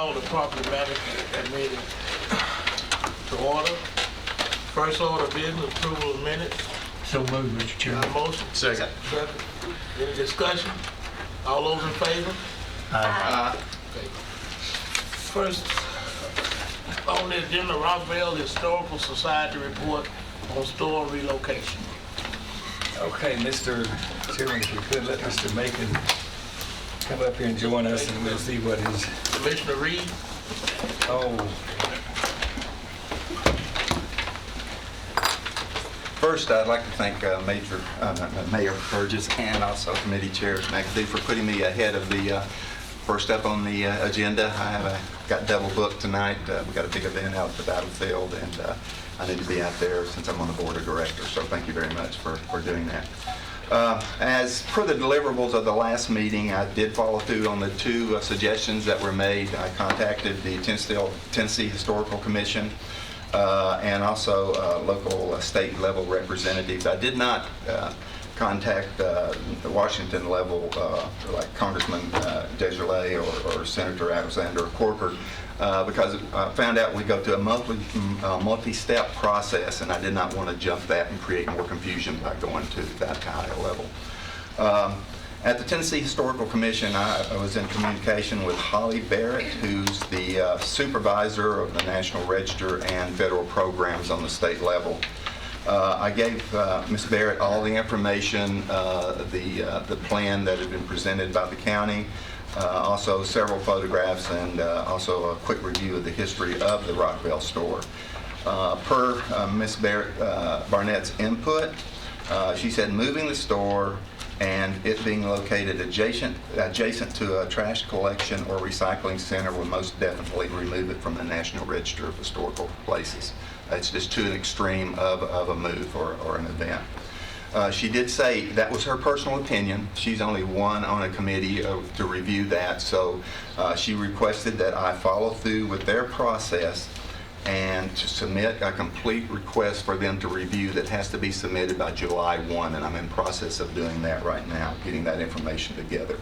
call the property management meeting to order. First order of business, approval of minutes. So moved, Mr. Chairman. Motion? Second. Second. Any discussion? All those in favor? Aye. Okay. First on the agenda, Rockville Historical Society report on store relocation. Okay, Mr. Chairman, if you could let Mr. Macon come up here and join us, and we'll see what his, Commissioner Reed? First, I'd like to thank Mayor Burgess and also Committee Chair McAdoo for putting me ahead of the first up on the agenda. I got double booked tonight. We got a big event out at the battlefield, and I need to be out there since I'm on the board of directors. So thank you very much for doing that. As per the deliverables of the last meeting, I did follow through on the two suggestions that were made. I contacted the Tennessee Historical Commission and also local state level representatives. I did not contact the Washington level like Congressman Desjardins or Senator Alexander Corker because I found out we go through a multi-step process, and I did not want to jump that and create more confusion by going to that high level. At the Tennessee Historical Commission, I was in communication with Holly Barrett, who's the supervisor of the National Register and federal programs on the state level. I gave Ms. Barrett all the information, the plan that had been presented by the county, also several photographs, and also a quick review of the history of the Rockville store. Per Ms. Barnett's input, she said moving the store and it being located adjacent to a trash collection or recycling center will most definitely remove it from the National Register of Historical Places. It's just to an extreme of a move or an event. She did say that was her personal opinion. She's only one on a committee to review that, so she requested that I follow through with their process and to submit a complete request for them to review that has to be submitted by July 1, and I'm in process of doing that right now, getting that information together.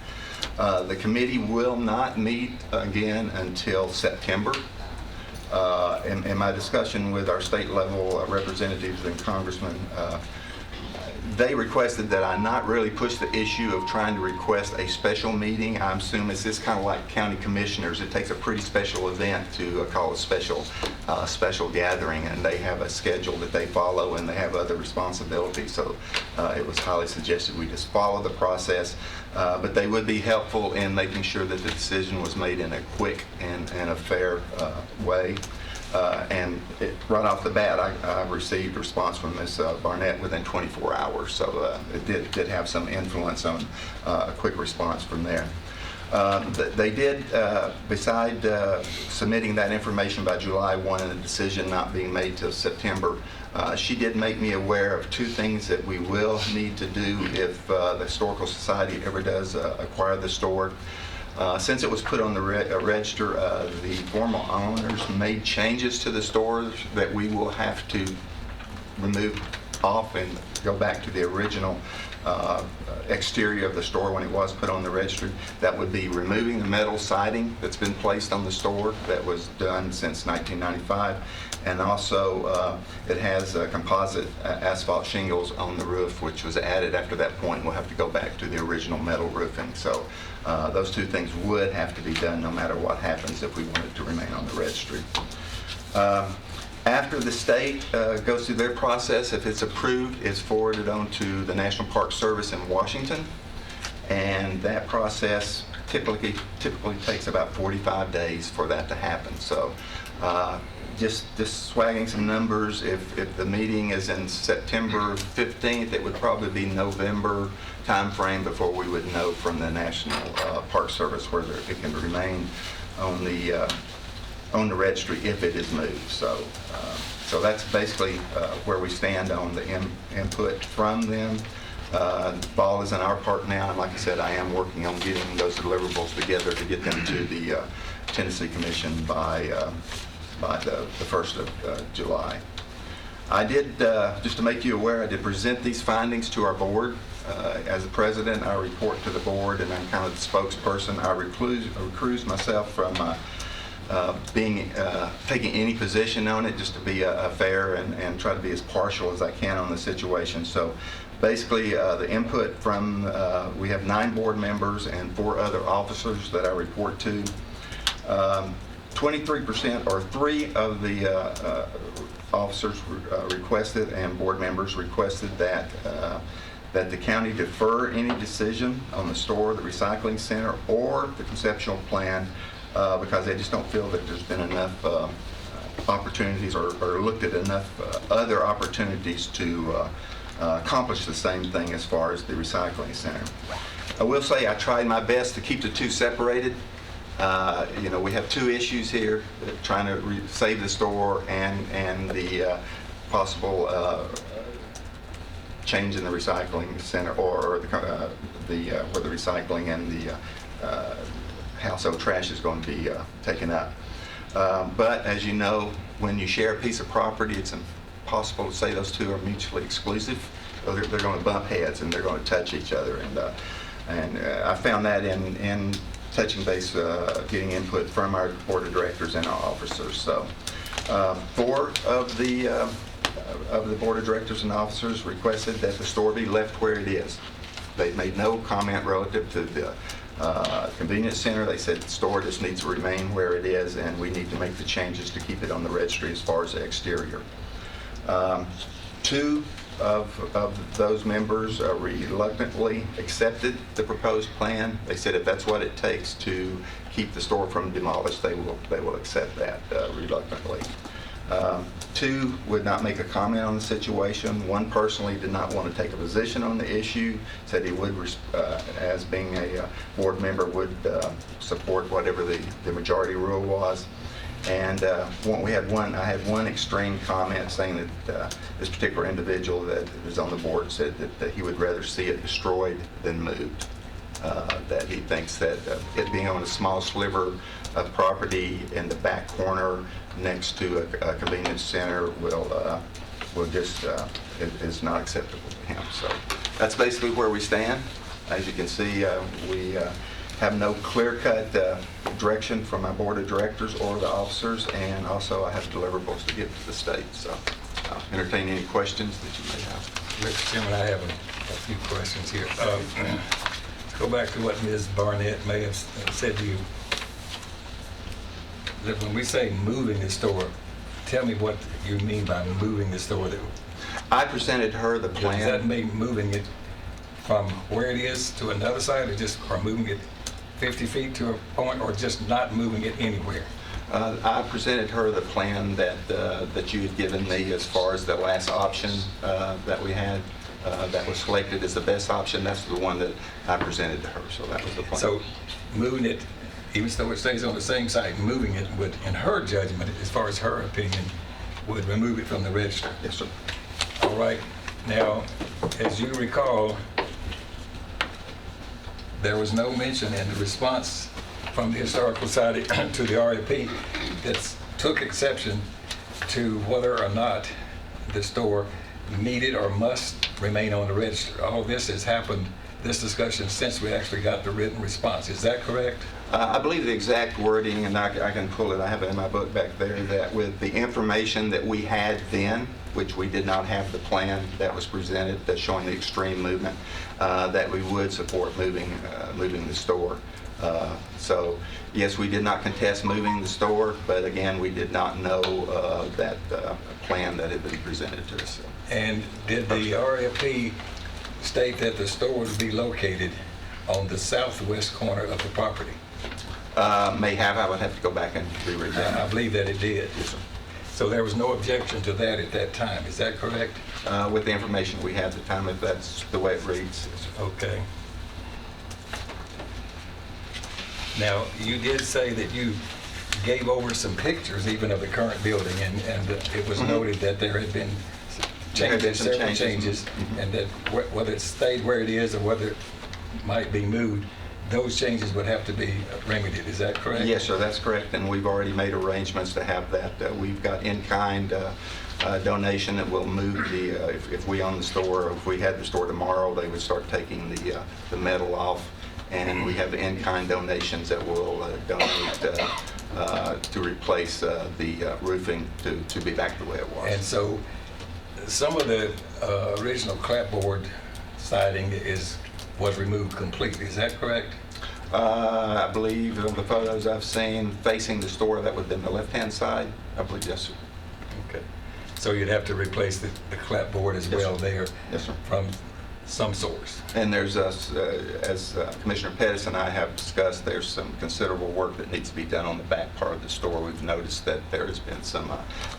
The committee will not meet again until September. In my discussion with our state level representatives and congressmen, they requested that I not really push the issue of trying to request a special meeting. I'm assuming it's this kind of like county commissioners. It takes a pretty special event to call a special gathering, and they have a schedule that they follow, and they have other responsibilities. So it was highly suggested we just follow the process, but they would be helpful in making sure that the decision was made in a quick and a fair way. Right off the bat, I received a response from Ms. Barnett within 24 hours, so it did have some influence on a quick response from there. They did, beside submitting that information by July 1 and the decision not being made till September, she did make me aware of two things that we will need to do if the Historical Society ever does acquire the store. Since it was put on the register, the former owners made changes to the stores that we will have to remove off and go back to the original exterior of the store when it was put on the registry. That would be removing the metal siding that's been placed on the store that was done since 1995, and also it has composite asphalt shingles on the roof, which was added after that point. We'll have to go back to the original metal roofing. So those two things would have to be done no matter what happens if we wanted to remain on the registry. After the state goes through their process, if it's approved, it's forwarded on to the National Park Service in Washington, and that process typically takes about 45 days for that to happen. So just swagging some numbers, if the meeting is in September 15th, it would probably be November time frame before we would know from the National Park Service whether it can remain on the registry if it is moved. So that's basically where we stand on the input from them. The ball is in our part now, and like I said, I am working on getting those deliverables together to get them to the Tennessee Commission by the 1st of July. I did, just to make you aware, I did present these findings to our board. As the president, I report to the board, and I'm kind of the spokesperson. I recuse myself from taking any position on it, just to be fair and try to be as partial as I can on the situation. So basically, the input from, we have 9 board members and 4 other officers that I report to. 23% or 3 of the officers requested and board members requested that the county defer any decision on the store, the recycling center, or the conceptual plan because they just don't feel that there's been enough opportunities or looked at enough other opportunities to accomplish the same thing as far as the recycling center. I will say I tried my best to keep the 2 separated. You know, we have 2 issues here, trying to save the store and the possible change in the recycling center or where the recycling and the household trash is going to be taken up. But as you know, when you share a piece of property, it's impossible to say those 2 are mutually exclusive. They're going to bump heads and they're going to touch each other. And I found that in touching base, getting input from our board of directors and our officers. So 4 of the board of directors and officers requested that the store be left where it is. They made no comment relative to the convenience center. They said the store just needs to remain where it is, and we need to make the changes to keep it on the registry as far as the exterior. 2 of those members reluctantly accepted the proposed plan. They said if that's what it takes to keep the store from demolished, they will accept that reluctantly. 2 would not make a comment on the situation. 1 personally did not want to take a position on the issue, said he would, as being a board member, would support whatever the majority rule was. And I had one extreme comment saying that this particular individual that is on the board said that he would rather see it destroyed than moved. That he thinks that it being on a small sliver of property in the back corner next to a convenience center will just is not acceptable to him. So that's basically where we stand. As you can see, we have no clear-cut direction from my board of directors or the officers, and also I have deliverables to give to the state. So I'll entertain any questions that you may have. Mr. Chairman, I have a few questions here. Let's go back to what Ms. Barnett may have said to you. That when we say moving the store, tell me what you mean by moving the store. I presented her the plan. Does that mean moving it from where it is to another side, or moving it 50 feet to a point, or just not moving it anywhere? I presented her the plan that you had given me as far as the last option that we had that was selected as the best option. That's the one that I presented to her, so that was the plan. So moving it, even though it stays on the same site, moving it would, in her judgment, as far as her opinion, would remove it from the register. Yes, sir. All right. Now, as you recall, there was no mention in the response from the Historical Society to the RFP that took exception to whether or not the store needed or must remain on the register. All this has happened, this discussion, since we actually got the written response. Is that correct? I believe the exact wording, and I can pull it, I have it in my book back there, that with the information that we had then, which we did not have the plan that was presented that's showing the extreme movement, that we would support moving the store. So yes, we did not contest moving the store, but again, we did not know that plan that had been presented to us. And did the RFP state that the store would be located on the southwest corner of the property? May have. I would have to go back and reread that. I believe that it did. Yes, sir. So there was no objection to that at that time. Is that correct? With the information we had at the time, if that's the way it reads. Yes, sir. Okay. Now, you did say that you gave over some pictures even of the current building, and it was noted that there had been several changes, and that whether it stayed where it is or whether it might be moved, those changes would have to be remedied. Is that correct? Yes, sir, that's correct, and we've already made arrangements to have that. We've got in-kind donation that will move if we own the store, or if we had the store tomorrow, they would start taking the metal off and we have in-kind donations that we'll donate to replace the roofing to be back the way it was. And so some of the original clapboard siding was removed completely, is that correct? I believe of the photos I've seen facing the store, that would have been the left-hand side. I believe, yes, sir. Okay. So you'd have to replace the clapboard as Yes, well sir. there Yes, sir. from some source. And there's, as Commissioner Pettis and I have discussed, there's some considerable work that needs to be done on the back part of the store. We've noticed that there has been some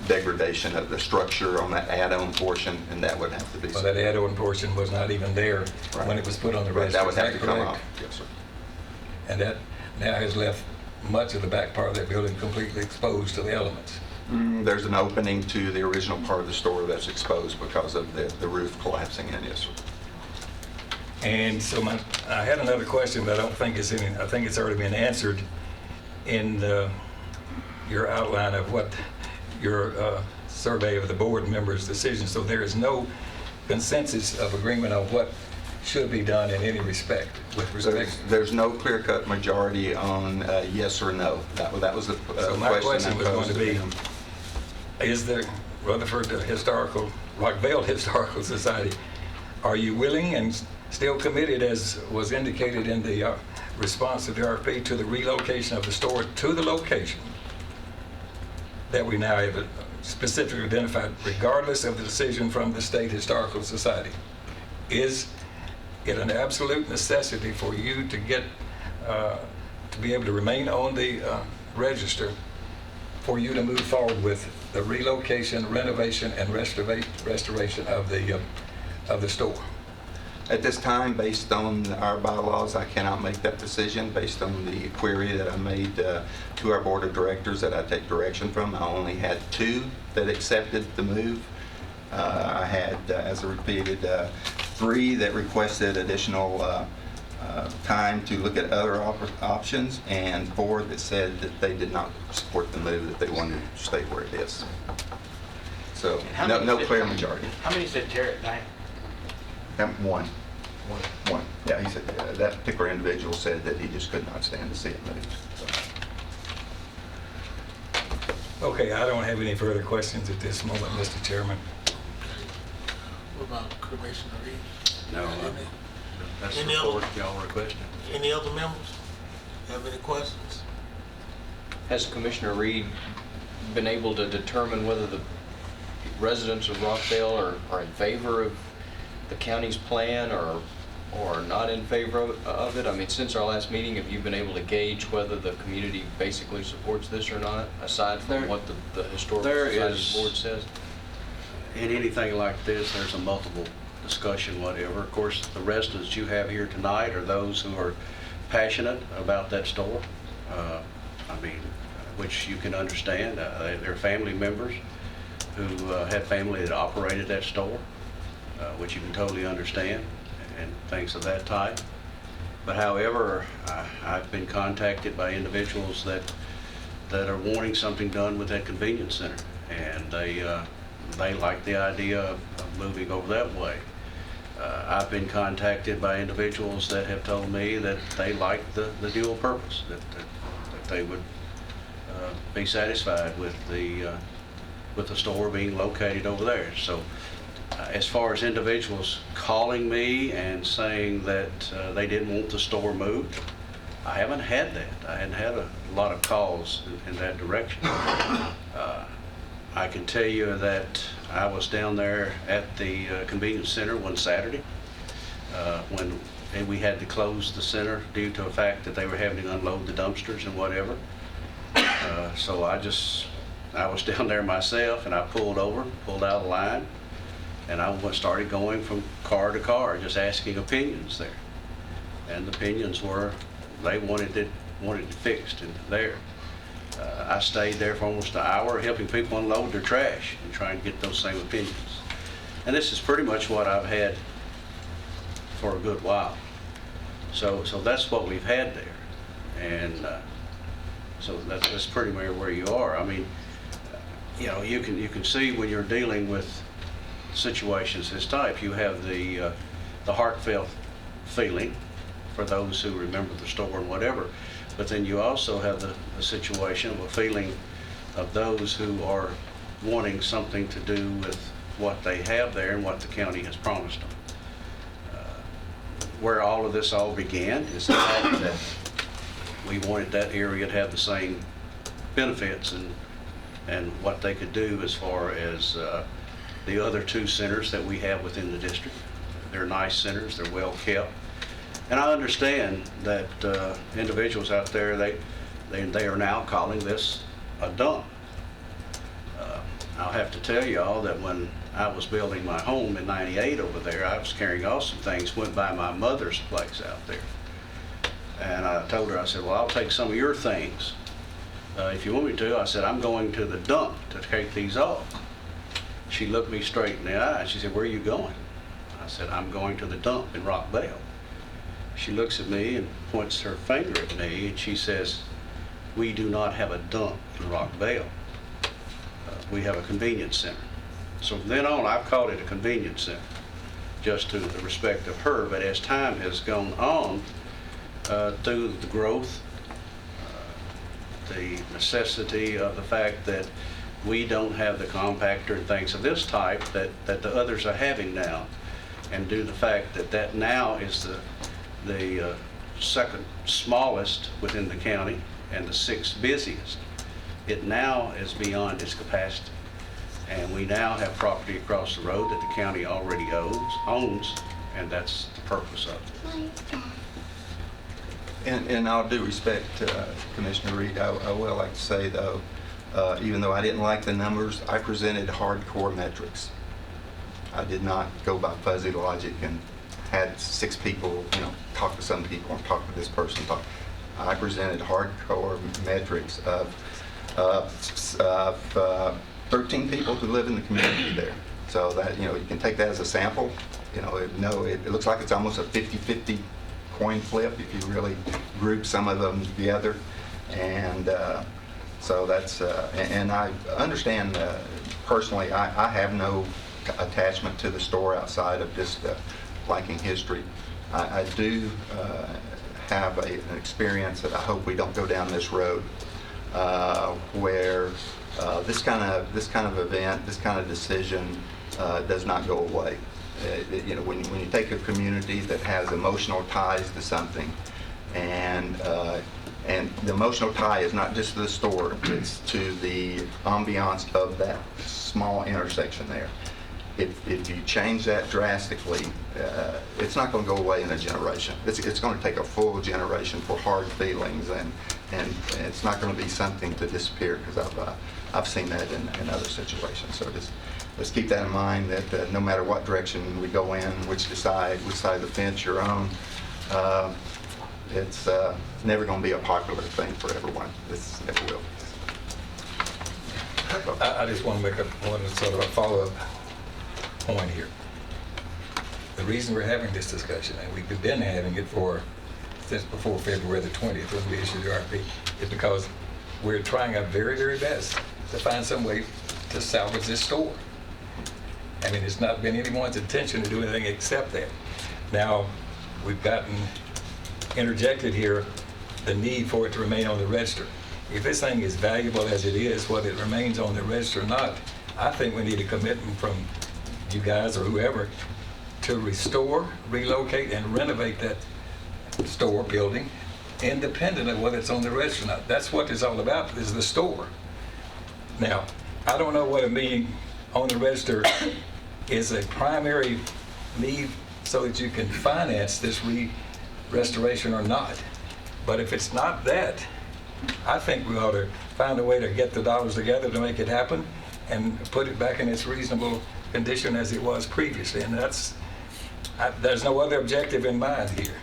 degradation of the structure on that add-on portion, and that would have to be. Well, that add-on portion was not even there Right. when it was put on the Right, register. that would is have to come correct? off. Yes, sir. And that now has left much of the back part of that building completely exposed to the elements. There's an opening to the original part of the store that's exposed because of the roof collapsing in, yes, sir. And so I had another question, but I don't think I think it's already been answered in your outline of what your survey of the board members' decision. So there is no consensus of agreement on what should be done in any respect with respect. There's no clear-cut majority on yes or no. That was the So my question I was going posed to be, them. is the Rutherford Rockvale Historical Society, are you willing and still committed, as was indicated in the response to the RFP, to the relocation of the store to the location that we now have specifically identified, regardless of the decision from the State Historical Society? Is it an absolute necessity for you to get to be able to remain on the register for you to move forward with the relocation, renovation, and restoration of the store? At this time, based on our bylaws, I cannot make that decision based on the query that I made to our board of directors that I take direction from. I only had 2 that accepted the move. I had, as I repeated, 3 that requested additional time to look at other options, and 4 that said that they did not support the move, that they wanted to stay where it is. So, How no many clear said- majority. How many said tear it down? One. Yeah, he said, that particular individual said that he just could not stand to see it moved. So. Okay, I don't have any further questions at this moment, Mr. Chairman. What about Commissioner Reed? No, Any- that's the Any other- report y'all requested. Any other members have any questions? Has Commissioner Reed been able to determine whether the residents of Rockvale are in favor of the county's plan or not in favor of it? I mean, since our last meeting, have you been able to gauge whether the community basically supports this or not, aside from what the Historical there Society is- Board says? In anything like this, there's a multiple discussion, whatever. Of course, the residents you have here tonight are those who are passionate about that store. I mean, which you can understand. They're family members who had family that operated that store, which you can totally understand, and things of that type. But however, I've been contacted by individuals that are wanting something done with that convenience center, and they like the idea of moving over that way. I've been contacted by individuals that have told me that they like the dual purpose, that they would be satisfied with the store being located over there. So as far as individuals calling me and saying that they didn't want the store moved, I haven't had that. I hadn't had a lot of calls in that direction. I can tell you that I was down there at the convenience center one Saturday when we had to close the center due to the fact that they were having to unload the dumpsters and whatever. So I was down there myself, and I pulled out of the line, and I started going from car to car, just asking opinions there. And the opinions were they wanted it fixed and there. I stayed there for almost an hour helping people unload their trash and trying to get those same opinions. And this is pretty much what I've had for a good while. So that's what we've had there. And so that's pretty much where you are. I mean, you know, you can see when you're dealing with situations this type, you have the heartfelt feeling for those who remember the store and whatever. But then you also have the situation of a feeling of those who are wanting something to do with what they have there and what the county has promised them. Where all of this all began is the fact that we wanted that area to have the same benefits and what they could do as far as the other two centers that we have within the district. They're nice centers, they're well kept. And I understand that individuals out there, they are now calling this a dump. I'll have to tell y'all that when I was building my home in '98 over there, I was carrying off some things, went by my mother's place out there. And I told her, I said, well, I'll take some of your things. If you want me to, I said, I'm going to the dump to take these off. She looked me straight in the eye and she said, where are you going? I said, I'm going to the dump in Rock Vale. She looks at me and points her finger at me and she says, we do not have a dump in Rock Vale. We have a convenience center. So from then on, I've called it a convenience center, just to the respect of her. But as time has gone on, through the growth, the necessity of the fact that we don't have the compactor and things of this type that the others are having now, and due to the fact that that now is the second smallest within the county and the sixth busiest, it now is beyond its capacity. And we now have property across the road that the county already owns, and that's the purpose of it. In all due respect, Commissioner Reed, I will like to say, though, even though I didn't like the numbers, I presented hardcore metrics. I did not go by fuzzy logic and had 6 people, talk to some people and talk to this person. I presented hardcore metrics of 13 people who live in the community there. So that, you can take that as a sample. It looks like it's almost a 50-50 coin flip if you really group some of them together. And so that's, and I understand personally, I have no attachment to the store outside of just liking history. I do have an experience that I hope we don't go down this road where this kind of event, this kind of decision does not go away. When you take a community that has emotional ties to something, and the emotional tie is not just to the store, it's to the ambiance of that small intersection there. If you change that drastically, it's not going to go away in a generation. It's going to take a full generation for hard feelings, and it's not going to be something to disappear, because I've seen that in other situations. So let's keep that in mind, that no matter what direction we go in, which side of the fence you're on, it's never going to be a popular thing for everyone. This never will. I just want to make one sort of a follow-up point here. The reason we're having this discussion, and we've been having it since before February the 20th when we issued the RFP, is because we're trying our very, very best to find some way to salvage this store. I mean, it's not been anyone's intention to do anything except that. Now, we've gotten interjected here the need for it to remain on the register. If this thing is valuable as it is, whether it remains on the register or not, I think we need a commitment from you guys or whoever to restore, relocate, and renovate that store building independent of whether it's on the register or not. That's what it's all about, is the store. Now, I don't know whether being on the register is a primary need so that you can finance this restoration or not. But if it's not that, I think we ought to find a way to get the dollars together to make it happen and put it back in its reasonable condition as it was previously. And there's no other objective in mind here.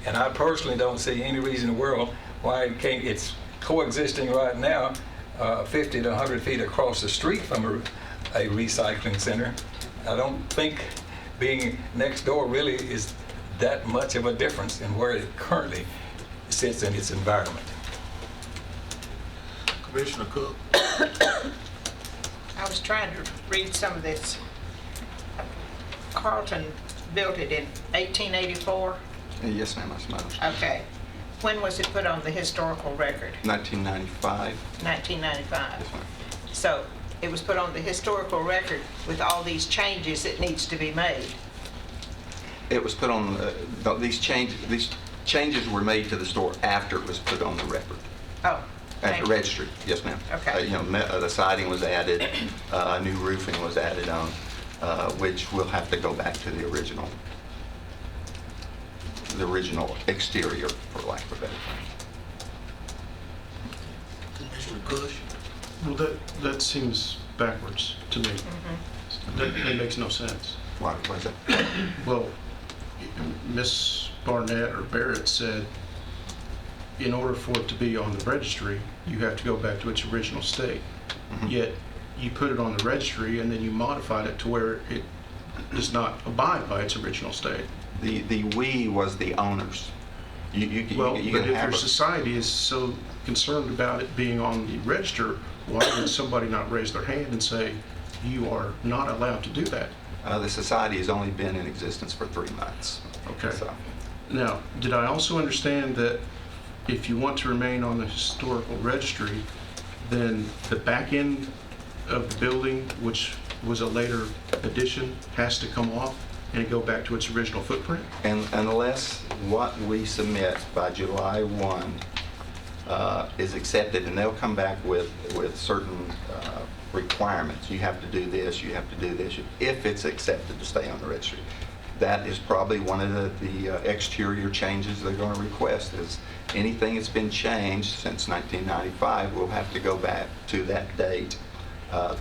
And I personally don't see any reason in the world why it's coexisting right now 50 to 100 feet across the street from a recycling center. I don't think being next door really is that much of a difference in where it currently sits in its environment. Commissioner Cook. I was trying to read some of this. Carlton built it in 1884, Yes, ma'am, that's my understanding. Okay. When was it put on the historical record? 1995. 1995. Yes, ma'am. So it was put on the historical record with all these changes that needs to be made. It was put on, these changes were made to the store after it was put on the record. Oh, At thank the you. registry, yes, ma'am. Okay. The siding was added, new roofing was added on, which will have to go back to the original exterior, for lack of a better term. Commissioner Kush? Well, that seems backwards to me. That makes no sense. Why was that? Well, Miss Barnett or Barrett said, in order for it to be on the registry, you have to go back to its original state. Yet, you put it on the registry and then you modified it to where it does not abide by its original state. The we was the owners. Well, You but can if have your a- society is so concerned about it being on the register, why would somebody not raise their hand and say, you are not allowed to do that? The society has only been in existence for 3 months. Okay. So, Now, did I also understand that if you want to remain on the historical registry, then the back end of the building, which was a later addition, has to come off and go back to its original footprint? and unless what we submit by July 1 is accepted, and they'll come back with certain requirements. You have to do this, you have to do this, if it's accepted to stay on the registry. That is probably one of the exterior changes they're going to request, is anything that's been changed since 1995 will have to go back to that date,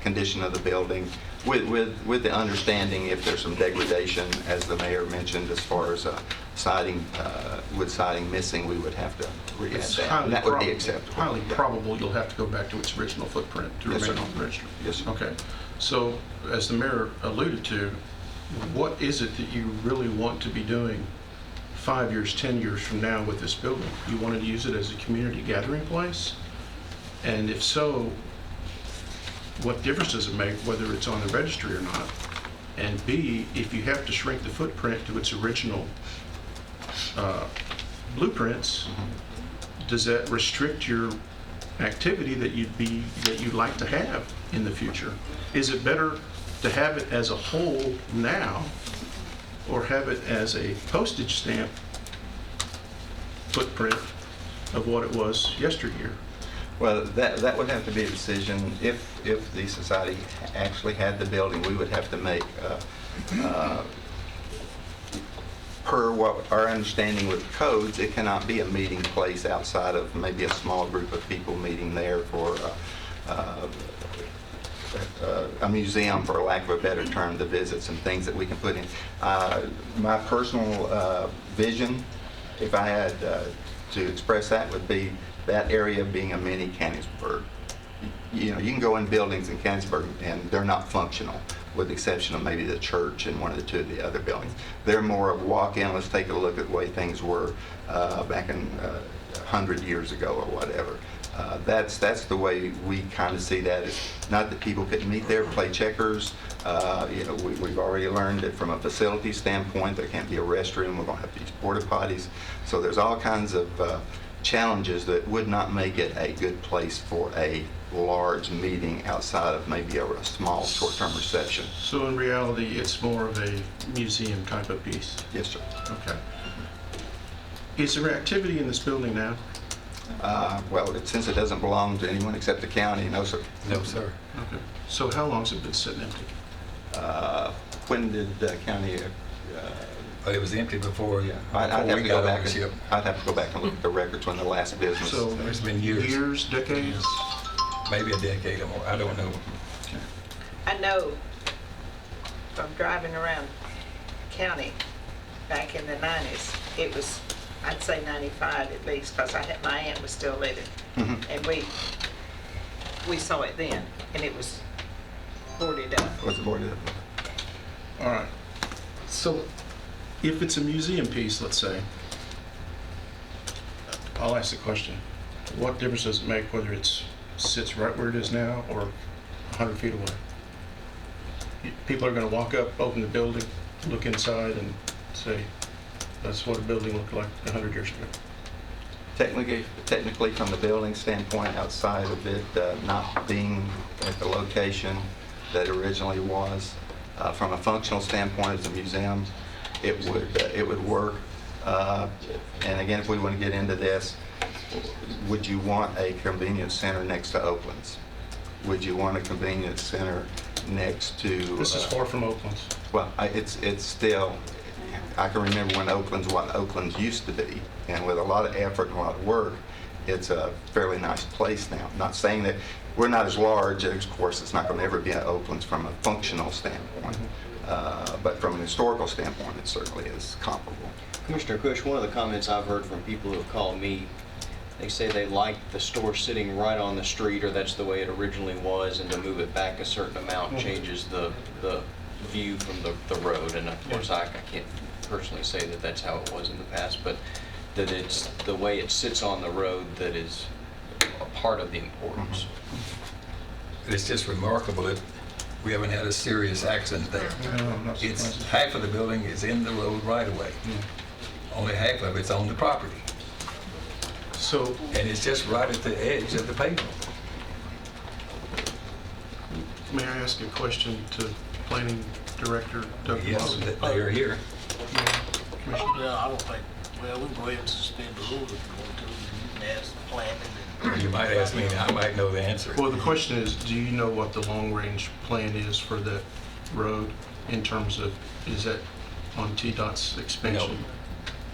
condition of the building, with the understanding if there's some degradation, as the mayor mentioned, as far as siding, wood siding missing, we would have to re-add It's that. highly And that would be probable- acceptable. Highly Yeah. probable you'll have to go back to its original footprint to Yes, remain sir. on the registry. Yes, sir. Okay, so as the mayor alluded to, what is it that you really want to be doing 5 years, 10 years from now with this building? You want to use it as a community gathering place? And if so, what difference does it make whether it's on the registry or not? And B, if you have to shrink the footprint to its original blueprints, does that restrict your activity that you'd like to have in the future? Is it better to have it as a whole now, or have it as a postage stamp footprint of what it was yesteryear? Well, that would have to be a decision. If the society actually had the building, we would have to make, per what our understanding with codes, it cannot be a meeting place outside of maybe a small group of people meeting there for a museum, for lack of a better term, the visits and things that we can put in. My personal vision, if I had to express that, would be that area being a mini Canonsburg. You know, you can go in buildings in Canonsburg and they're not functional, with the exception of maybe the church and one or two of the other buildings. They're more of walk-in, let's take a look at the way things were back in 100 years ago or whatever. That's the way we kind of see that. It's not that people couldn't meet there, play checkers. You know, we've already learned that from a facility standpoint, there can't be a restroom. We're going to have to use porta potties. So there's all kinds of challenges that would not make it a good place for a large meeting outside of maybe a small short-term reception. So in reality, it's more of a museum type of piece? Yes, sir. Okay. Is there activity in this building now? Well, since it doesn't belong to anyone except the county, no, sir. No, sir. Okay. So how long's it been sitting empty? When did the county? It was empty before, I'd have before to we go got back. ownership. I'd have to go back and look at the records when the last business. So It's been years. decades? Maybe a decade or more, I don't know. I know from driving around county back in the 90s, it was, I'd say 95 at least, because my aunt was still living. And we saw it then, and it was boarded up. Was it boarded up? All right. So if it's a museum piece, let's say, I'll ask the question, what difference does it make whether it sits right where it is now or 100 feet away? People are going to walk up, open the building, look inside and say, That's what a building looked like 100 years ago. Technically, from the building standpoint, outside of it not being at the location that it originally was, from a functional standpoint as a museum, it would work. And again, if we want to get into this, would you want a convenience center next to Oakland's? Would you want a convenience center next to? This is far from Oakland's. Well, it's still, I can remember when Oakland's what Oakland's used to be, and with a lot of effort and a lot of work, it's a fairly nice place now. Not saying that we're not as large, of course, it's not going to ever be at Oakland's from a functional standpoint, but from an historical standpoint, it certainly is comparable. Commissioner Cush, one of the comments I've heard from people who have called me, they say they like the store sitting right on the street, or that's the way it originally was, and to move it back a certain amount changes the view from the road. And of course, I can't personally say that that's how it was in the past, but that it's the way it sits on the road that is a part of the importance. It's just remarkable that we haven't had a serious accident there. It's half of the building is in the road right away. Only half of it's on the property. So, And it's just right at the edge of the pavement. may I ask a question to Planning Director Doug Yes, Martin? they are here. Commissioner? Yeah, I don't think, well, we can go ahead and suspend the rules if you want to. You can ask the planning and. You might ask me, and I might know the answer. Well, the question is, do you know what the long-range plan is for that road in terms of, is that on TDOT's expansion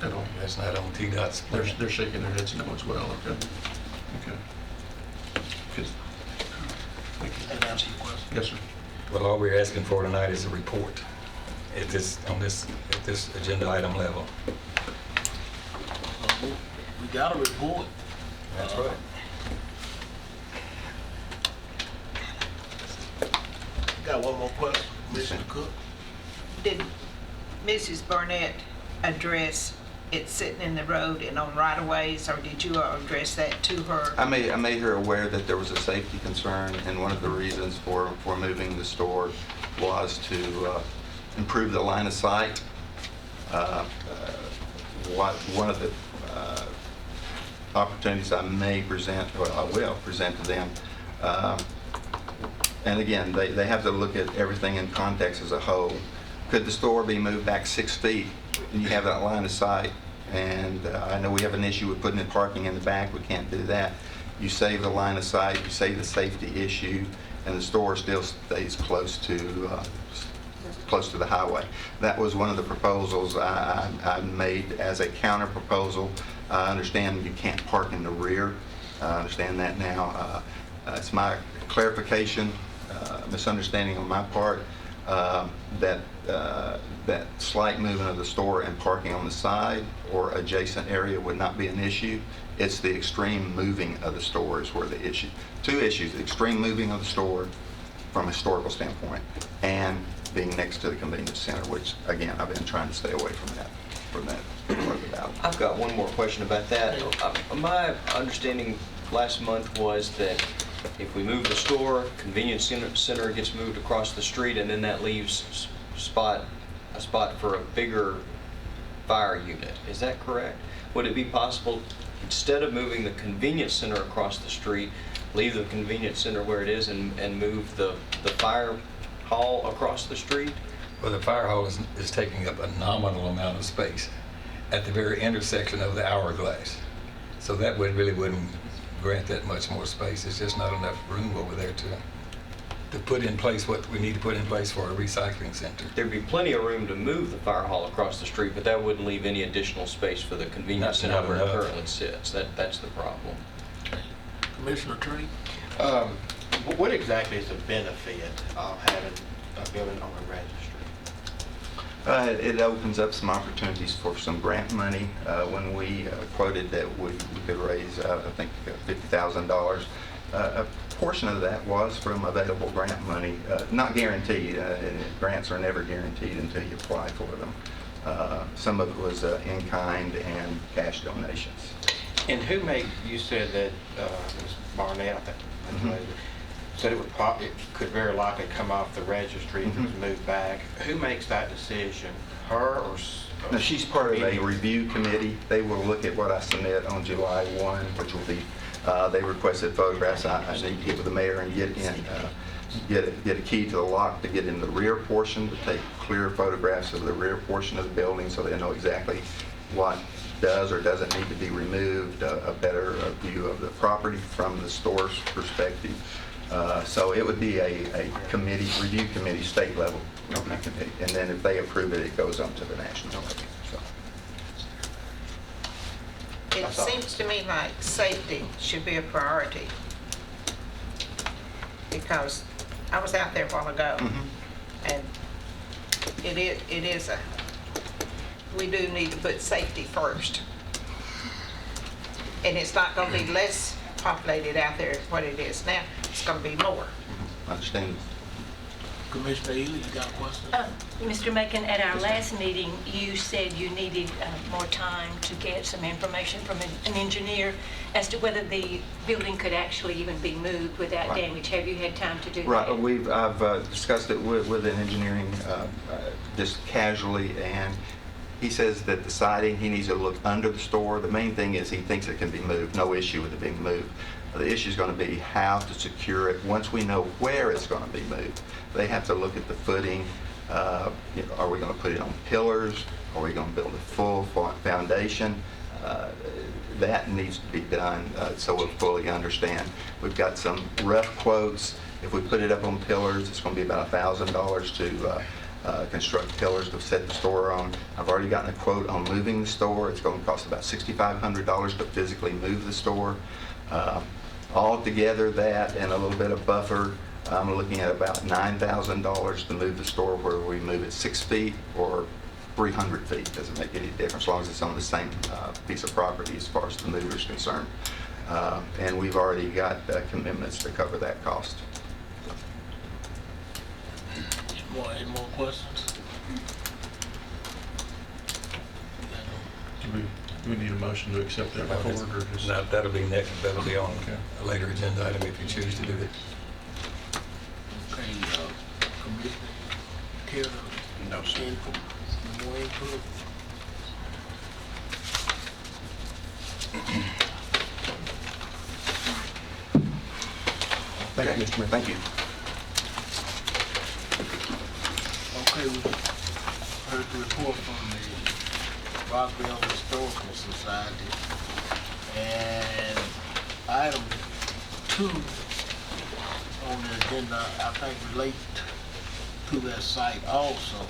at all? That's not on TDOT's plan. They're shaking their heads no as well, okay. Okay. Good. Thank you. That answer your question? Yes, sir. Well, all we're asking for tonight is a report at this agenda item level. We got a report. That's right. Got one more question, Commissioner Cook? Did Mrs. Burnett address it sitting in the road and on right-of-ways, or did you address that to her? I made her aware that there was a safety concern, and one of the reasons for moving the store was to improve the line of sight. One of the opportunities I may present, or I will present to them, and again, they have to look at everything in context as a whole. Could the store be moved back 6 feet and you have that line of sight? And I know we have an issue with putting in parking in the back. We can't do that. You save the line of sight, you save the safety issue, and the store still stays close to the highway. That was one of the proposals I made as a counter proposal. I understand you can't park in the rear. I understand that now. It's my clarification, misunderstanding on my part, that slight movement of the store and parking on the side or adjacent area would not be an issue. It's the extreme moving of the store is where the issue. Two issues: the extreme moving of the store from a historical standpoint, and being next to the convenience center, which again I've been trying to stay away from that part of the valley. I've got one more question about that. My understanding last month was that if we move the store, convenience center gets moved across the street, and then that leaves a spot for a bigger fire unit. Is that correct? Would it be possible, instead of moving the convenience center across the street, leave the convenience center where it is and move the fire hall across the street? Well, the fire hall is taking up a nominal amount of space at the very intersection of the hourglass. So that really wouldn't grant that much more space. It's just not enough room over there to put in place what we need to put in place for a recycling center. There'd be plenty of room to move the fire hall across the street, but that wouldn't leave any additional space for the convenience center Not where it enough. currently sits. That's the problem. Commissioner Tree? What exactly is the benefit of having a building on a registry? It opens up some opportunities for some grant money. When we quoted that we could raise, I think, $50,000, a portion of that was from available grant money, not guaranteed. Grants are never guaranteed until you apply for them. Some of it was in-kind and cash donations. And who made, you said that Ms. Barnett, I think, Mhm. said it could very likely come off the registry if it's moved back. Who makes that decision? Her or? No, she's part of a review committee. They will look at what I submit on July 1, which will be, they requested photographs. I need to get with the mayor and get a key to the lock to get in the rear portion, to take clear photographs of the rear portion of the building so they know exactly what does or doesn't need to be removed, a better view of the property from the store's perspective. So it would be a committee, review committee, state level review committee. And then if they approve it, it goes on to the national level. So. It seems to me like safety should be a priority. Because I was out there a while ago, and it is we do need to put safety first. And it's not going to be less populated out there than what it is now. It's going to be more. Understand. Commissioner Ely, you got a question? Mr. Macon, at our last meeting, you said you needed more time to get some information from an engineer as to whether the building could actually even be moved without Right. damage. Have you had time to do Right. that? I've discussed it with an engineering just casually, and he says that the siding, he needs to look under the store. The main thing is he thinks it can be moved. No issue with it being moved. The issue is going to be how to secure it. Once we know where it's going to be moved, they have to look at the footing. Are we going to put it on pillars? Are we going to build a full foundation? That needs to be done so we'll fully understand. We've got some rough quotes. If we put it up on pillars, it's going to be about $1,000 to construct pillars to set the store on. I've already gotten a quote on moving the store. It's going to cost about $6,500 to physically move the store. All together, that and a little bit of buffer, I'm looking at about $9,000 to move the store, where we move it 6 feet or 300 feet. Doesn't make any difference as long as it's on the same piece of property as far as the mover is concerned. And we've already got commitments to cover that cost. Any more questions? Do we need a motion to accept that report, or just? No, that'll be next, that'll be on a later agenda item if you choose to do it. Okay, Commissioner, care to? No, sir. Input? More input? Thank you, Mr. Mayor. Thank you. Okay, we heard the report from the Rockville Historical Society. And item 2 on the agenda, I think, relate to that site also.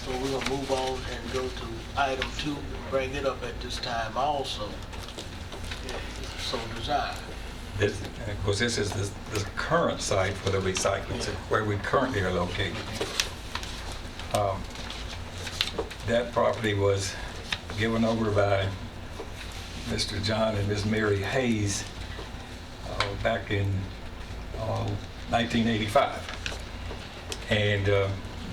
So we're gonna move on and go to item 2, bring it up at this time also. So desire. This, and of course, this is the current site for the recycling, so where we currently are located. That property was given over by Mr. John and Ms. Mary Hayes back in 1985. And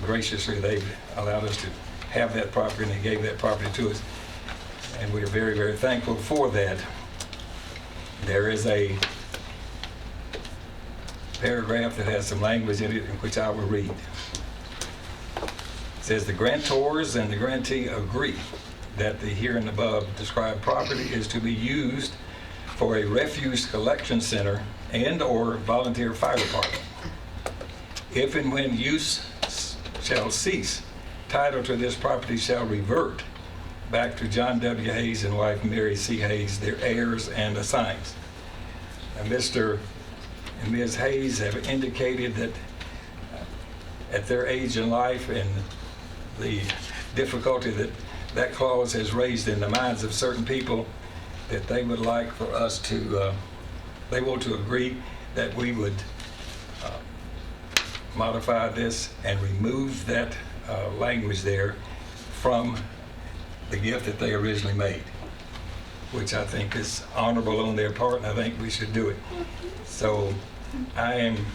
graciously, they allowed us to have that property, and they gave that property to us. And we're very, very thankful for that. There is a paragraph that has some language in it, in which I will read. It says, the grantors and the grantee agree that the here and above described property is to be used for a refuse collection center and or volunteer fire department. If and when use shall cease, title to this property shall revert back to John W. Hayes and wife Mary C. Hayes, their heirs and assigns. Now, Mr. and Ms. Hayes have indicated that at their age in life and the difficulty that that clause has raised in the minds of certain people, that they would like for us to, they want to agree that we would modify this and remove that language there from the gift that they originally made, which I think is honorable on their part, and I think we should do it. So I am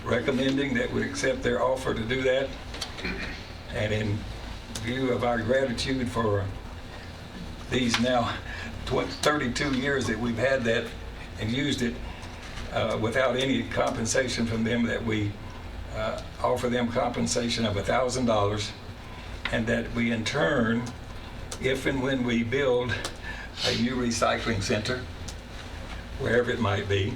recommending that we accept their offer to do that. And in view of our gratitude for these now 32 years that we've had that and used it, without any compensation from them, that we offer them compensation of $1,000, and that we in turn, if and when we build a new recycling center, wherever it might be,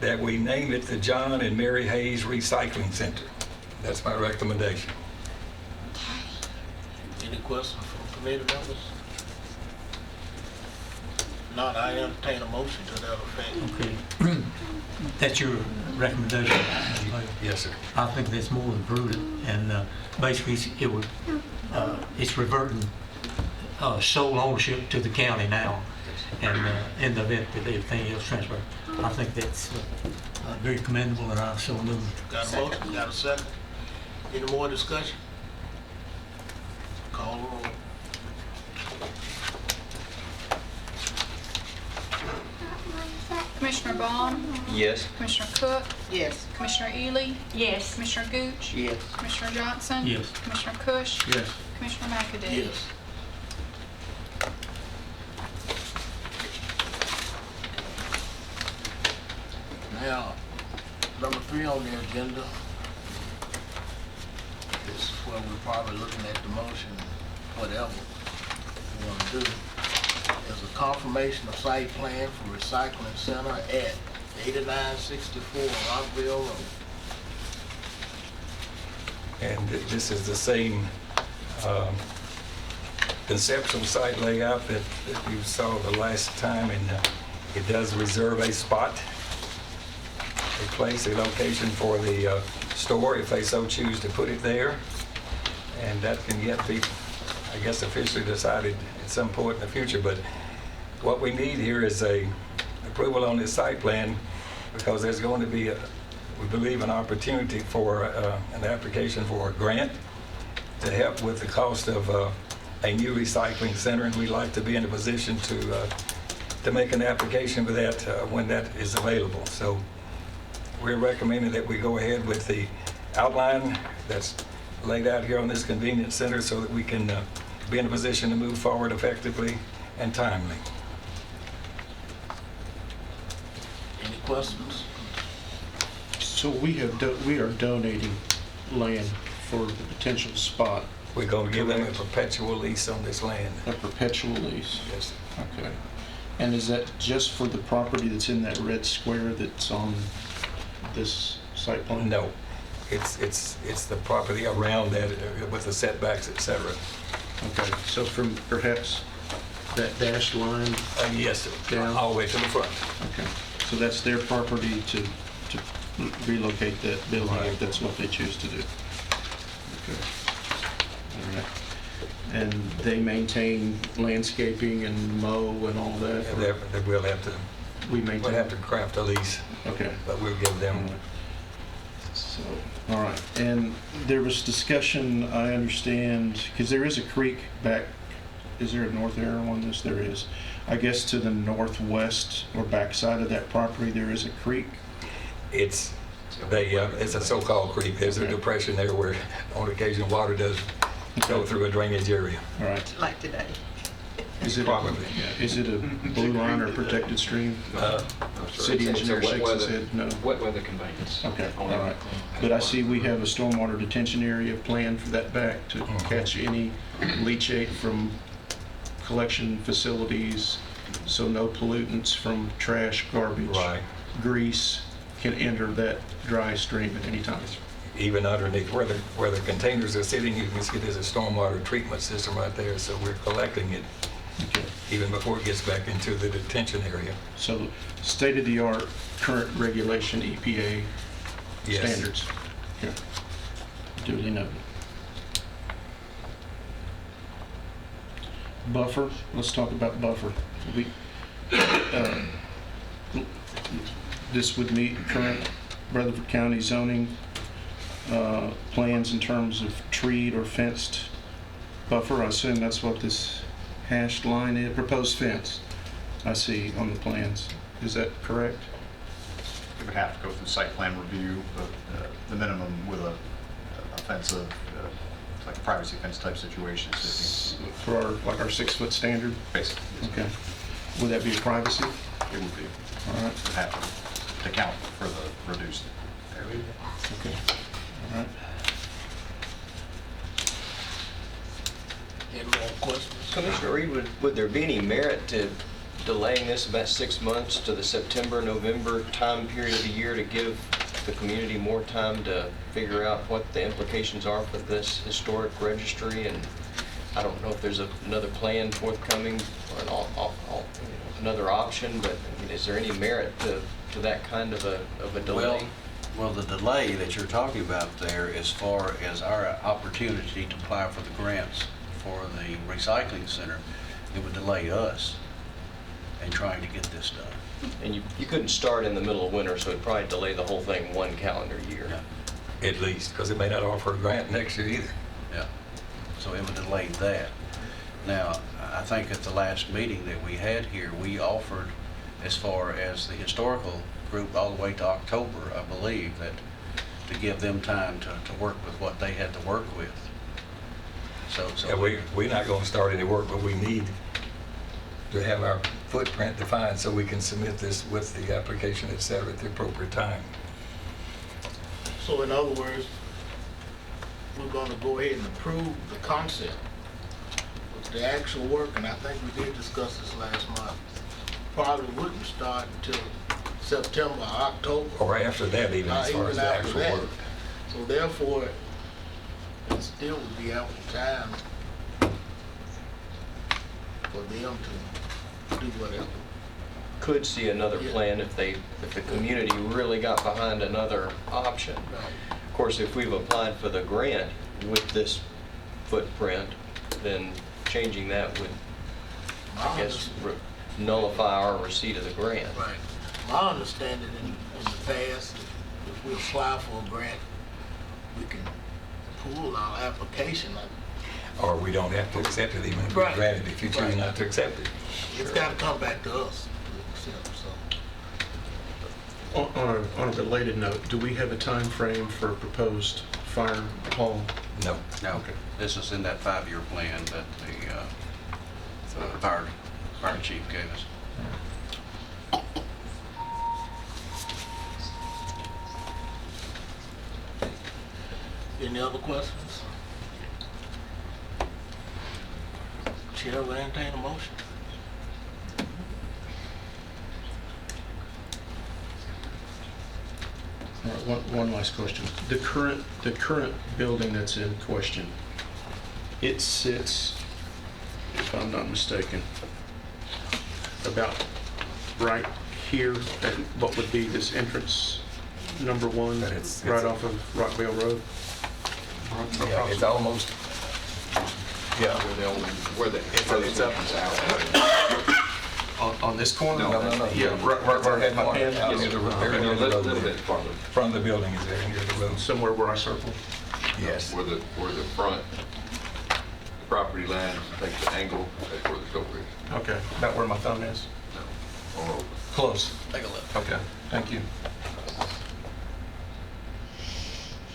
that we name it the John and Mary Hayes Recycling Center. That's my recommendation. Any questions from committee members? Not, I entertain a motion to that effect. Okay. That's your recommendation, Mr. Mayor. Yes, sir. I think that's more than prudent, and basically it would, it's reverting sole ownership to the county now, and in the event that everything else transfers. I think that's very commendable, and I so move. Got a motion, got a second? Any more discussion? Call the roll. Commissioner Bond? Yes. Commissioner Cook? Yes. Commissioner Ely? Yes. Commissioner Gooch? Yes. Commissioner Johnson? Yes. Commissioner Cush? Yes. Commissioner McAdoo? Yes. Now, number 3 on the agenda is where we're probably looking at the motion, whatever we want to do. There's a confirmation of site plan for recycling center at 8964 Rockville Road. And this is the same conceptual site layout that you saw the last time, and it does reserve a spot, a place, a location for the store if they so choose to put it there. And that can yet be, I guess, officially decided at some point in the future. But what we need here is a approval on this site plan, because there's going to be, we believe, an opportunity for an application for a grant to help with the cost of a new recycling center, and we'd like to be in a position to make an application for that when that is available. So we're recommending that we go ahead with the outline that's laid out here on this convenience center, so that we can be in a position to move forward effectively and timely. Any questions? So we are donating land for the potential spot, We're going to give them a perpetual lease on this land. a perpetual lease. Yes. Okay. And is that just for the property that's in that red square that's on this site plan? No, it's the property around that with the setbacks, et cetera. Okay, so from perhaps that dashed line, Yes, sir. Down. All the way to the front. okay. So that's their property to relocate that building if that's what they choose to do. Okay. All right. And they maintain landscaping and mow and all that? And we'll have to, We maintain? we'll have to craft a lease, Okay. but we'll give them. So, all right, and there was discussion, I understand, because there is a creek back, is there a north arrow on this? There is. I guess to the northwest or backside of that property, there is a creek? It's a so-called creek. There's a Okay. depression there where on occasion water does go through a drainage area. All right. Like today. Is it, Probably. is it a blue line or protected stream? City engineer shakes his head, no. Wet weather conveyance. Okay, all right. But I see we have a stormwater detention area planned for that back to catch any leachate from collection facilities, so no pollutants from trash, garbage, Right. grease can enter that dry stream at any time. Even underneath where the containers are sitting, you can see there's a stormwater treatment system right there, so we're collecting it Okay. even before it gets back into the detention area. So state-of-the-art, current regulation, EPA Yes. standards. Okay. Duly noted. Buffer, let's talk about buffer. uh, This would meet current Rutherford County zoning plans in terms of treed or fenced buffer. I assume that's what this hashed line is, proposed fence I see on the plans. Is that correct? It would have to go through site plan review, but the minimum with a fence of, like a privacy fence type situation. For our, like our 6-foot standard? Basically. Okay. Would that be a privacy? It would be. All right. It would have to. to count for the reduced. Okay. All right. Any more questions? Commissioner Reed, would there be any merit to delaying this about 6 months to the September, November time period of the year to give the community more time to figure out what the implications are for this historic registry? And I don't know if there's another plan forthcoming or another option, but I mean, is there any merit to that kind of a delay? Well, the delay that you're talking about there, as far as our opportunity to apply for the grants for the recycling center, it would delay us in trying to get this done. And you couldn't start in the middle of winter, so it'd probably delay the whole thing 1 calendar year. Yeah. At least, because it may not offer a grant next year either. Yeah, so it would delay that. Now, I think at the last meeting that we had here, we offered, as far as the historical group, all the way to October, I believe, that to give them time to work with what they had to work with. Yeah, we're not going to start any work, but we need to have our footprint defined so we can submit this with the application, et cetera, at the appropriate time. So in other words, we're gonna go ahead and approve the concept. But the actual work, and I think we did discuss this last month, probably wouldn't start until September or October. Or after that even, as far as the after actual that. work. So therefore, it still would be ample time for them to do whatever. Could see another Yeah. plan if the community really got behind another option. Of course, if we've applied for the grant with this footprint, then changing that would, I guess, nullify our receipt of the grant. Right. My understanding in the past, if we apply for a grant, we can pull our application. Or we don't have to accept it even if we Right. grant it, if you choose Right. not to accept it. It's got to come back to us to accept, so. On a related note, do we have a time frame for a proposed fire hall? No. No, this is in that 5-year plan that the fire chief gave us. Any other questions? Chair will entertain a motion. All right, one last question. The current building that's in question, it sits, if I'm not mistaken, about right here at what would be this entrance number 1, It's- right off of Rockville Road. Yeah, it's almost, yeah. Where the It's up. On this corner? No. Yeah, right where I had my hand. Out near the road, very near the road there. farther. Front of the building is there, near the road. Somewhere where I circled. Yes. Where the front property line takes the angle, that's where the store is. Okay, about where my thumb is. Oh, Close. Take a look. Okay, thank you.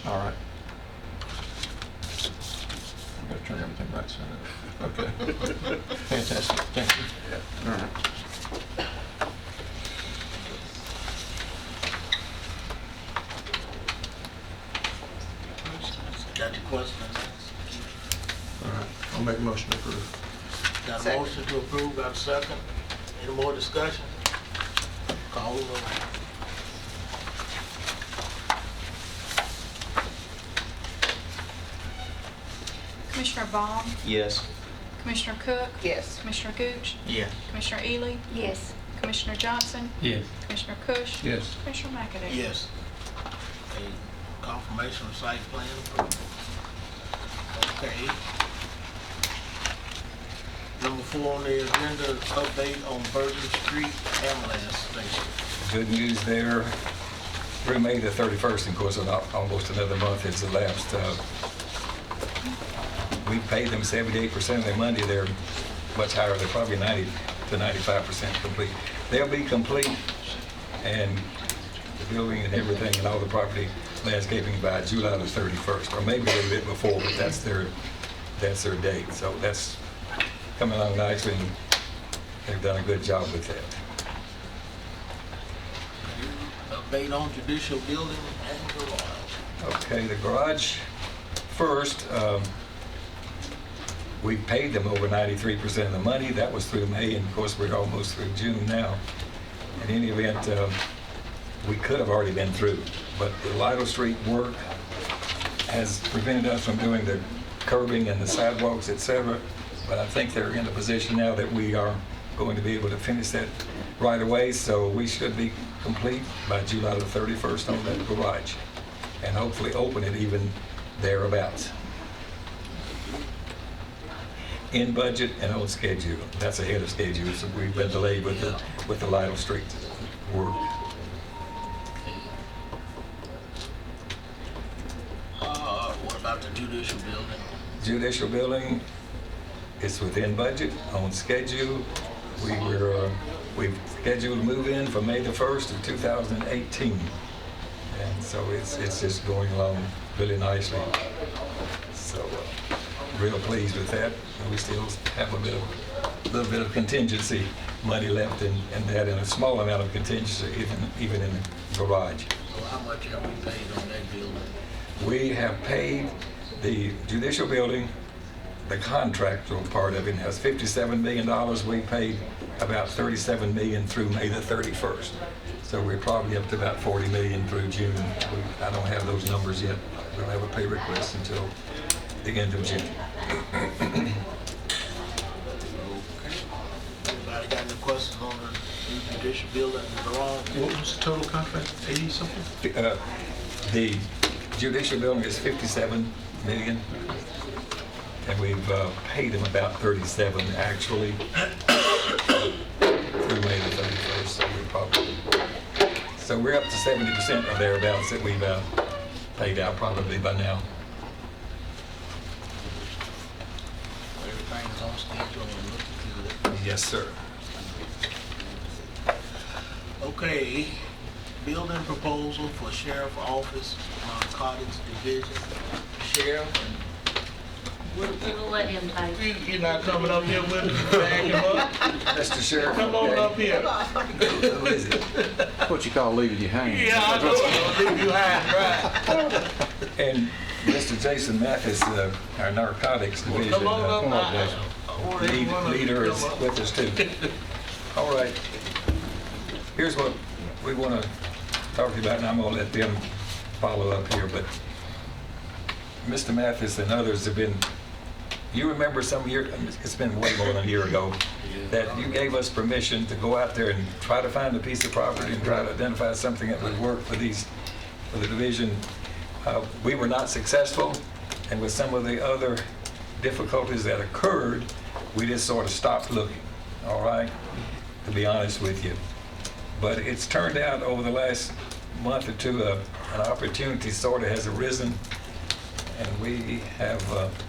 All right. I've got to turn everything right side up. Okay. Fantastic, thank you. All right. Got your questions? All right, I'll make a motion to approve. Got a Second. motion to approve, got a second? Any more discussion? Call the roll. Commissioner Baum, Yes. Commissioner Cook, Yes. Commissioner Gooch, Yes. Commissioner Ely, Yes. Commissioner Johnson, Yes. Commissioner Kush, Yes. Commissioner McAdoo. Yes. A confirmation of site plan approved. Okay. Number 4 on the agenda is update on Bergen Street ambulance station. Good news there. Through May the 31st, of course, almost another month has elapsed. We paid them 78% of their money. They're much higher. They're probably 90 to 95% complete. They'll be complete, and the building and everything and all the property landscaping by July the 31st, or maybe a little bit before, but that's their date. So that's coming along nicely, and they've done a good job with that. debate on judicial building and garage. Okay, the garage first, we paid them over 93% of the money. That was through May, and of course, we're almost through June now. In any event, we could have already been through, but the Lytle Street work has prevented us from doing the curbing and the sidewalks, et cetera. But I think they're in a position now that we are going to be able to finish that right away, so we should be complete by July the 31st on that garage, and hopefully open it even thereabouts. In budget and on schedule. That's ahead of schedule, so we've been delayed with the Lytle Street work. What about the judicial building? Judicial building is within budget, on schedule. We've scheduled to move in for May the 1st of 2018. And so it's just going along really nicely. So real pleased with that. And we still have a little bit of contingency money left in that, and a small amount of contingency even in the garage. So how much have we paid on that building? We have paid the judicial building, the contractual part of it has $57 million. We paid about $37 million through May the 31st. So we're probably up to about $40 million through June. I don't have those numbers yet. We'll have a pay request until the end of June. Okay. Anybody got any questions on the new judicial building and garage? What was the total contract? 80 something? The judicial building is $57 million, and we've paid them about 37 actually through May the 31st. So we're up to 70% or thereabouts that we've paid out probably by now. Everything is on schedule and looking good. Yes, sir. Okay, building proposal for sheriff office, narcotics division. Sheriff, We'll let him take. you're not coming up here with us to back him up? Mr. Sheriff. Come on up here. Who is it? What you call leaving you hanging. Yeah, I know, leave you high and dry. And Mr. Jason Mathis, our narcotics division Come on up, leader is with us too. All right. Here's what we want to talk to you about, and I'm going to let them follow up here. But Mr. Mathis and others have been, you remember some year, it's been way more than a year ago, that you gave us permission to go out there and try to find a piece of property and try to identify something that would work for the division. We were not successful, and with some of the other difficulties that occurred, we just sort of stopped looking, all right, to be honest with you. But it's turned out over the last month or two, an opportunity sort of has arisen, and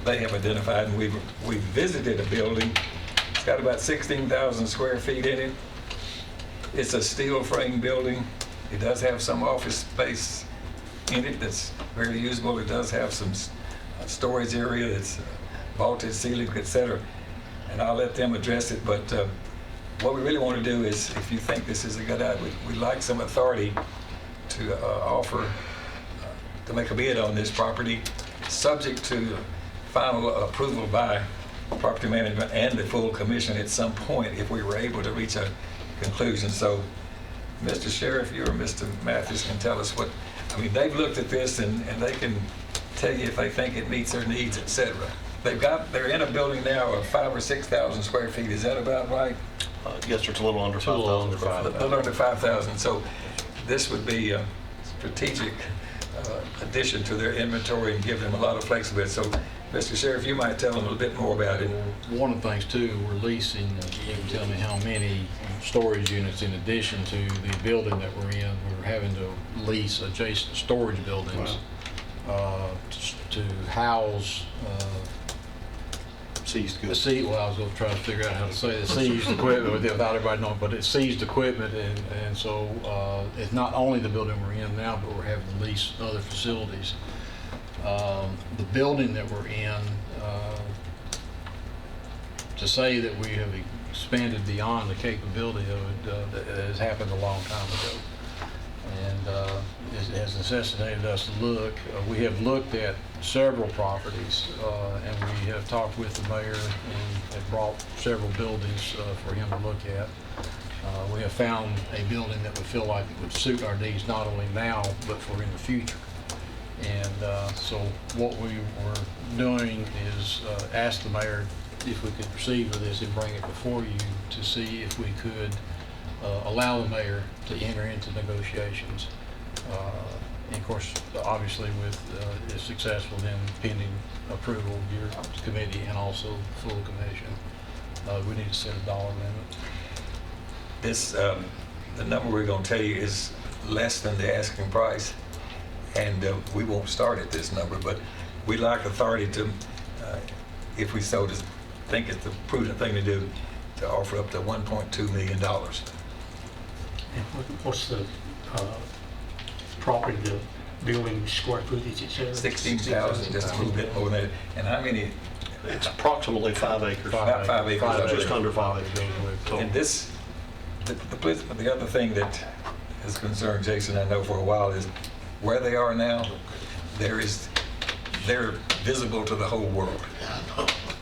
they have identified, and we've visited a building. It's got about 16,000 square feet in it. It's a steel frame building. It does have some office space in it that's very usable. It does have some storage area that's vaulted ceiling, etc. And I'll let them address it. But what we really want to do is, if you think this is a good idea, we'd like some authority to offer to make a bid on this property, subject to final approval by property management and the full commission at some point if we were able to reach a conclusion. So, Mr. Sheriff, you or Mr. Mathis can tell us what, I mean, they've looked at this and they can tell you if they think it meets their needs, etc. They're in a building now of 5,000 or 6,000 square feet. Is that about right? Yes, sir, it's a little under 5,000. A little under 5,000. So this would be a strategic addition to their inventory and give them a lot of flexibility. So, Mr. Sheriff, you might tell them a little bit more about it. One of the things too, we're leasing, you can tell me how many storage units in addition to the building that we're in. We're having to lease adjacent storage buildings to house Seized goods. well, I was going to try to figure out how to say the seized equipment without everybody knowing, but it's seized equipment, and so it's not only the building we're in now, but we're having to lease other facilities. The building that we're in, to say that we have expanded beyond the capability of it, has happened a long time ago. And it has necessitated us to look. We have looked at several properties, and we have talked with the mayor and have brought several buildings for him to look at. We have found a building that we feel like would suit our needs not only now, but for in the future. And so what we were doing is ask the mayor if we could proceed with this and bring it before you to see if we could allow the mayor to enter into negotiations. And of course, obviously with if successful, then pending approval of your committee and also full commission. We need to set a dollar limit. This, the number we're going to tell you is less than the asking price, and we won't start at this number, but we'd like authority to, if we so just think it's the prudent thing to do, to offer up to $1.2 million. And what's the property, the building square footage, et cetera? 16,000, just a little bit more than that. And how many? It's approximately 5 acres. About 5 acres. Just under 5 acres. And this, the other thing that has concerned Jason, I know for a while, is where they are now, they're visible to the whole world.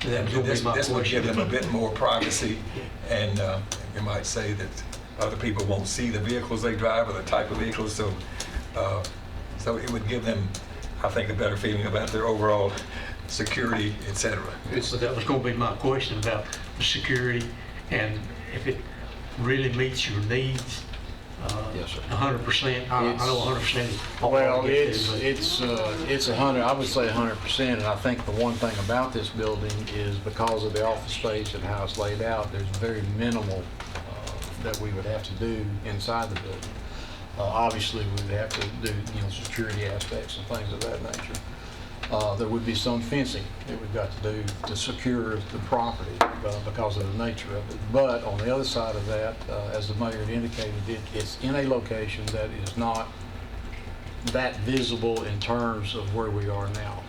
This would give them a bit more privacy, and you might say that other people won't see the vehicles they drive or the type of vehicles, so it would give them, I think, a better feeling about their overall security, etc. So that was going to be my question about the security, and if it really meets your needs. Yes, sir. 100%. I know 100% is all Well, I get to, it's 100. I would say 100%. And I think the one thing about this building is because of the office space and how it's laid out, there's very minimal that we would have to do inside the building. Obviously, we would have to do security aspects and things of that nature. There would be some fencing that we've got to do to secure the property because of the nature of it. But on the other side of that, as the mayor had indicated, it's in a location that is not that visible in terms of where we are now.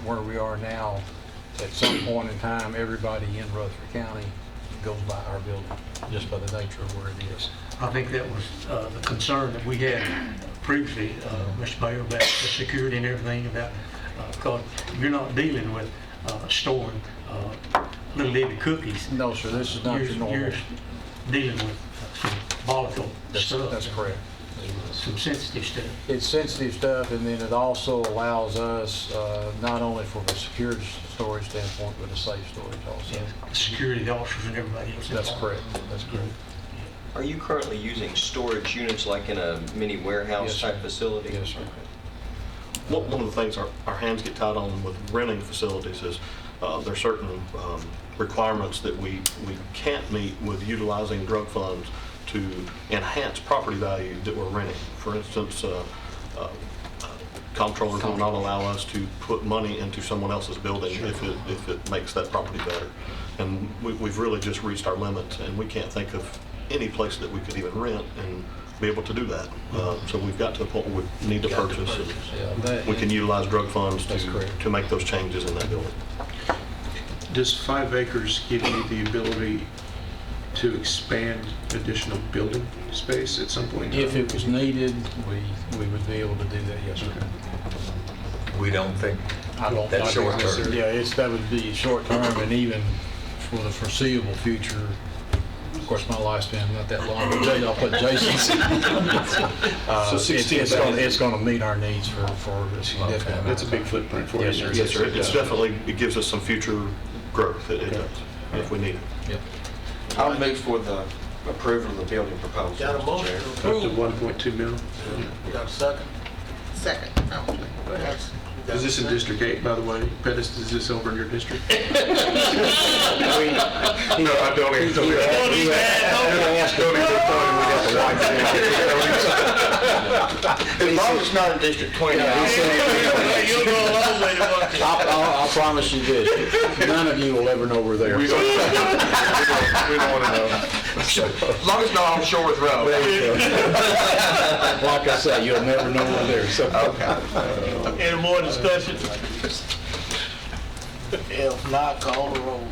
Where we are now, at some point in time, everybody in Rutherford County goes by our building, just by the nature of where it is. I think that was the concern that we had previously, Mr. Mayor, about the security and everything, about because you're not dealing with storing Little Debbie cookies. No, sir, this is not your normal. You're dealing with some volatile stuff. That's correct. Some sensitive stuff. It's sensitive stuff, and then it also allows us, not only from a security storage standpoint, but a safe storage also. Yeah, security officers and everybody else. That's correct. That's correct. Are you currently using storage units like in a mini warehouse type facility? Yes, sir. One of the things our hands get tied on with renting facilities is there are certain requirements that we can't meet with utilizing drug funds to enhance property value that we're renting. For instance, comptrollers will not allow us to put money into someone else's building if it makes that property better. And we've really just reached our limits, and we can't think of any place that we could even rent and be able to do that. So we've got to a point where we need to purchase. And we can utilize drug funds to make those changes in that building. Does 5 acres give you the ability to expand additional building space at some point? If it was needed, we would be able to do that, yes, sir. We don't think that's short term. Yeah, that would be short term, and even for the foreseeable future. Of course, my lifespan not that long, but I'll put Jason's. So 16, it's going to meet our needs for a significant amount. That's a big footprint for you. Yes, sir. It's definitely, it gives us some future growth. It does, if we need it. Yep. I'll move for the approval of the building proposal. Got a Mr. motion Chair. to Up to approve. 1.2 mil. You got a second? Second. Is this in District 8, by the way? Pettis, is this over in your district? No, I don't even. As long as it's not in District 20. I'll promise you this, none of you will ever know we're there. We don't want to know. As long as it's not on Shores Road. Like I said, you'll never know we're there. So. Any more discussion? If not, call the roll.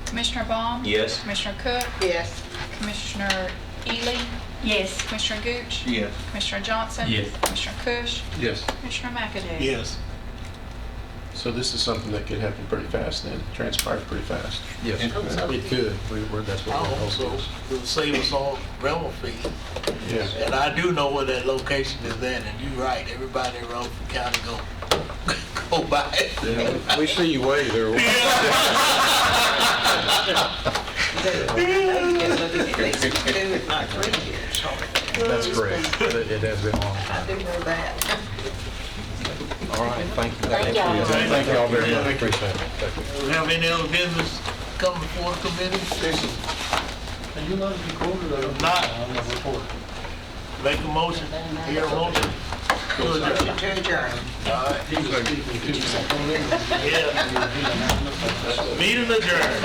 Commissioner Baum? Yes. Commissioner Cook? Yes. Commissioner Ely? Yes. Commissioner Gooch? Yes. Commissioner Johnson? Yes. Commissioner Kush? Yes. Commissioner McAdoo? Yes. So this is something that could happen pretty fast then, transpire pretty fast. Yes, it could. That's what we're Also, hoping. it'll save us all rental fees. Yeah. And I do know where that location is at, and you're right, everybody in Rutherford County go by it. Yeah, we see you way there. That's correct. It has been a long I time. do know that. All right, thank you. Thank y'all. Thank you all very much. Appreciate it. Thank you. Do we have any other business coming before the committee? If not, make a motion, hear a motion. To adjourn. To adjourn. All right. Yeah. Meeting adjourned.